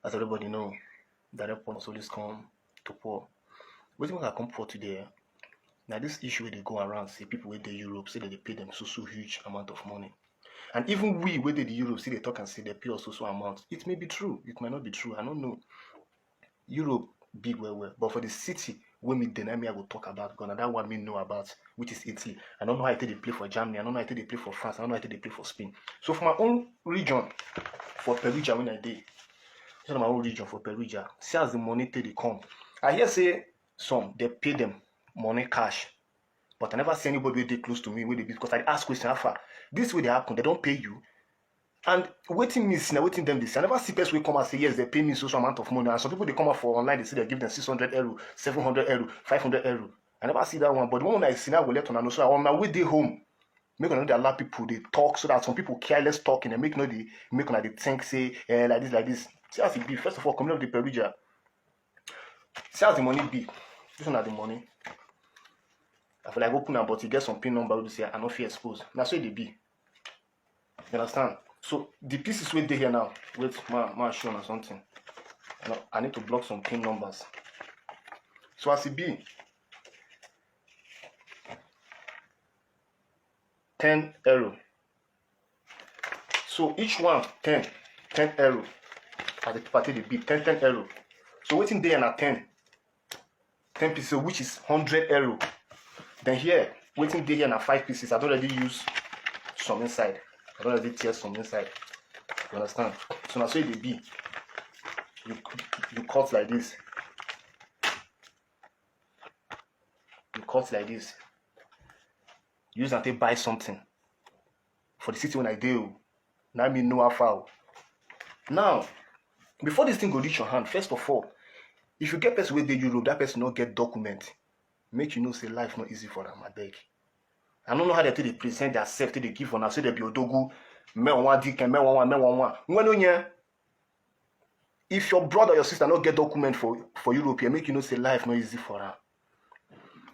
As everybody know, direct poor must always come to poor. Wetin make I come poor today? Now this issue where they go around say people wey dey Europe say that they pay them so huge amount of money. And even we wey dey the Europe see they talk and say they pay us so amount. It may be true, it might not be true. I don't know. Europe big well, but for the city wey me deny me I will talk about because na that one me know about, which is Italy. I don't know how they play for Germany, I don't know how they play for France, I don't know how they play for Spain. So for my own region, for Perugia when I did, this is my own region for Perugia. See as the money they come. I hear say some they pay them money cash, but I never see anybody wey dey close to me wey dey be because I ask question how far this way they happen, they don't pay you. And waiting me now, waiting them this. I never see person will come and say yes, they pay me so amount of money. And some people they come out for online, they say they give them 600 euro, 700 euro, 500 euro. I never see that one. But the one I see now will let on know. So on my way day home, make on they allow people they talk so that some people careless talking and make no they make on they think say like this. See as it be. First of all, coming up the Perugia. See how the money be. This one are the money. I feel like open them, but you get some pin number to say I not feel exposed. That's where they be. You understand? So the pieces where they here now. Wait, my show or something. I need to block some pin numbers. So as it be 10 euro. So each one 10 euro. As the party they be 10 euro. So waiting there na 10 pieces, which is 100 euro. Then here, waiting there here na 5 pieces. I've already used some inside. I've already tear some inside. You understand? So now so they be. You cut like this. You cut like this. Use and take buy something. For the city when I do. Now me know how far. Now, before this thing go reach your hand, first of all, if you get person with the Europe, that person not get document. Make you know say life not easy for them, I beg. I don't know how they present themselves, they give on us, say they be odogu, me one dick and me one. When if your brother or your sister not get document for Europe, you make you know say life not easy for them.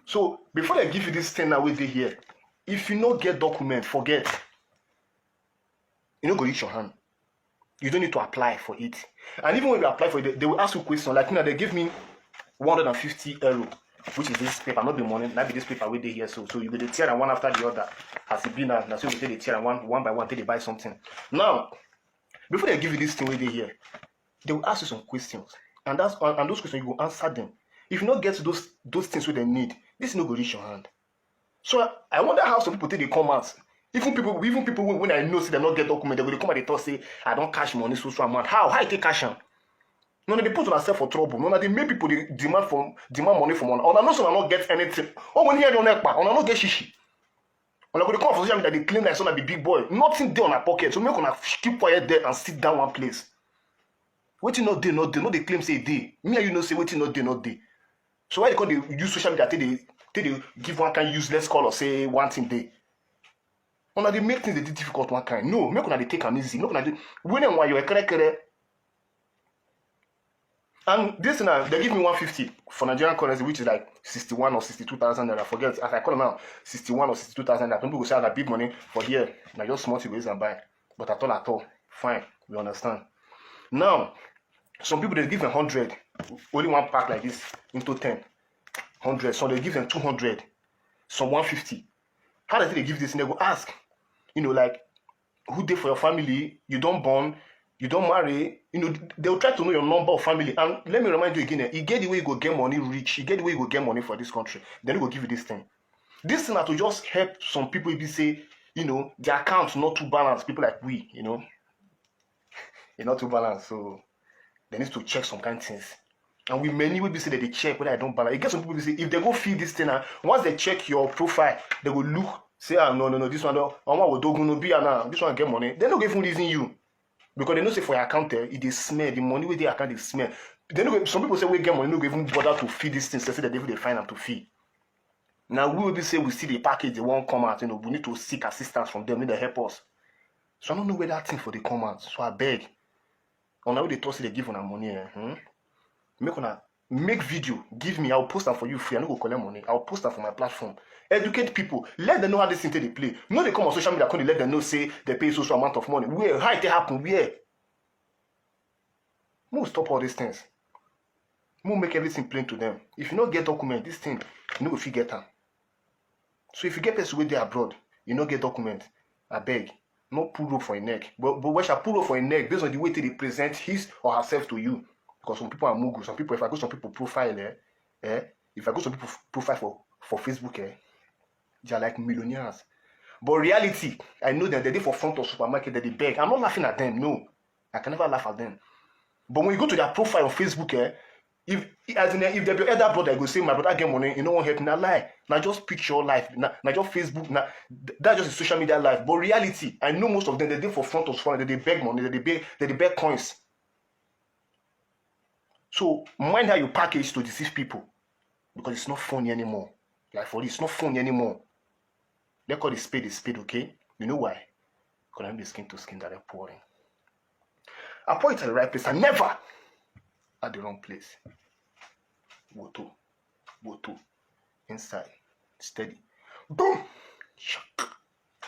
So before they give you this thing now with they here, if you not get document, forget. You not go reach your hand. You don't need to apply for it. And even when you apply for it, they will ask you questions. Like, they give me 150 euro, which is this paper, not the money, not be this paper where they here. So you go to tear and one after the other. As it be now, so you take the tear and one by one, till they buy something. Now, before they give you this thing where they here, they will ask you some questions. And those questions, you will answer them. If you not get to those things where they need, this is not going to reach your hand. So I wonder how some people take the comments. Even people when I know say they not get document, they will come and they talk say I don't cash money so amount. How I take cash am? No, they put themselves for trouble. No, they make people they demand money from one. Or no, so not get anything. Oh, when here don't help, or not get shishi. Or they come for social media, they claim that son be big boy. Nothing there on our pocket. So make on keep quiet there and sit down one place. Waiting not day. No, they claim say day. Me and you know say waiting not day. So why they use social media till they give one kind useless call or say one thing day. Una they make things they difficult one kind. No, make una they take them easy. Make una they when and why you are correct. And this now they give me 150 for Nigerian currency, which is like 61 or 62,000 naira. Forget as I call them now, 61 or 62,000 naira. Some people say that big money for here. Now just small to raise and buy. But at all, fine, we understand. Now, some people they give them 100, only one pack like this into 10, 100. So they give them 200, some 150. How does they give this? And they go ask. Like, who did for your family, you don't born, you don't marry, they'll try to know your number of family. And let me remind you again, you get the way you go get money rich, you get the way you go get money for this country, then you go give you this thing. This thing are to just help some people if you say, their accounts not too balanced, people like we, they're not too balanced, so they need to check some kind of things. And with many will be say that they check whether I don't balance. You get some people say if they go feed this thing, once they check your profile, they will look. Say, no, this one, no be now. This one get money. They don't even reason you. Because they know say for your account, it is smell. The money with the account is smell. Some people say we get money, no even bother to feed these things. They say that they find them to feed. Now we will be say we see the package, they won't come out, we need to seek assistance from them, need to help us. So I don't know where that thing for the come out. So I beg. On how they toss they give on our money. Make video, give me, I'll post them for you free. I don't go collect money. I'll post them for my platform. Educate people. Let them know how this thing they play. No, they come on social media, they let them know say they pay social amount of money. Where? How it happen? Where? We'll stop all these things. We'll make everything plain to them. If you don't get document, this thing, you know if you get them. So if you get person with there abroad, you don't get document, I beg, not pull rope for a neck. But when shall pull rope for a neck based on the way they present his or herself to you. Because some people are mugu. Some people, if I go to some people profile, if I go to some people profile for Facebook, they are like millionaires. But reality, I know that they're there for front of supermarket, that they beg. I'm not laughing at them, no. I can never laugh at them. But when you go to their profile on Facebook, if they be elder brother, I go say my brother get money, you know what help me? Now lie. Now just picture life. Now just Facebook. Now that's just a social media life. But reality, I know most of them, they're there for front of supermarket, that they beg money, that they beg coins. So mind how you package to deceive people. Because it's not funny anymore. Like for this, it's not funny anymore. Let's call the spade, okay? You know why? Because I'm the skin to skin that they're pouring. I pour it at the right place. I never at the wrong place. Woto. Inside. Steady. Boom! Shock.